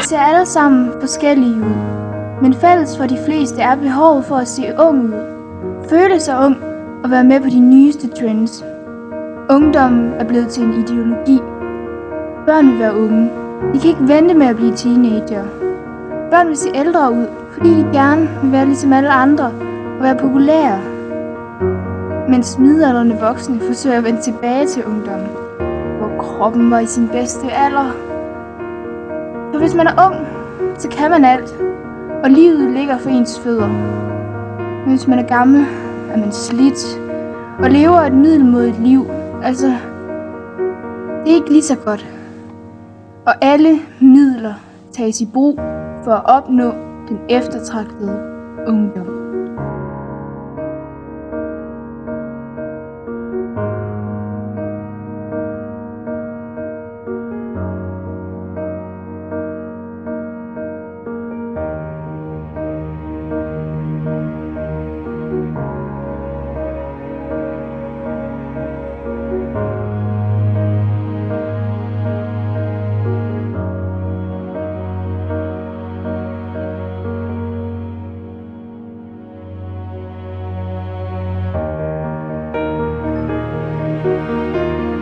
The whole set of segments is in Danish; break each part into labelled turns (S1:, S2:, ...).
S1: ser alle sammen forskellige ud, men fælles for de fleste er behovet for at se ung ud, føle sig ung og være med på de nyeste trends. Ungdommen er blevet til en ideologi. Børn vil være unge. De kan ikke vente med at blive teenager. Børn vil se ældre ud, fordi de gerne vil være ligesom alle andre og være populære. Mens midaldrende voksne forsøger at vende tilbage til ungdommen, hvor kroppen var i sin bedste alder. For hvis man er ung, så kan man alt, og livet ligger for ens fødder. Men hvis man er gammel, er man slidt og lever et middelmådigt liv. Altså, det er ikke lige så godt. Og alle midler tages i brug for at opnå den eftertragtede ungdom.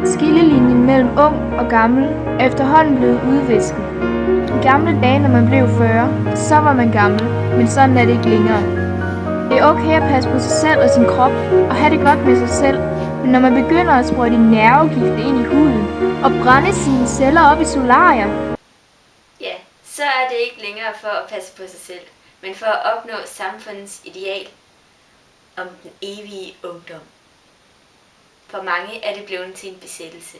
S1: Skillelinjen mellem ung og gammel er efterhånden blevet udvisket. I gamle dage, når man blev 40, så var man gammel, men sådan er det ikke længere. Det er okay at passe på sig selv og sin krop og have det godt med sig selv, men når man begynder at sprøjte nervegifte ind i huden og brænde sine celler op i solarier,
S2: ja, så er det ikke længere for at passe på sig selv, men for at opnå samfundets ideal om den evige ungdom. For mange er det blevet til en besættelse.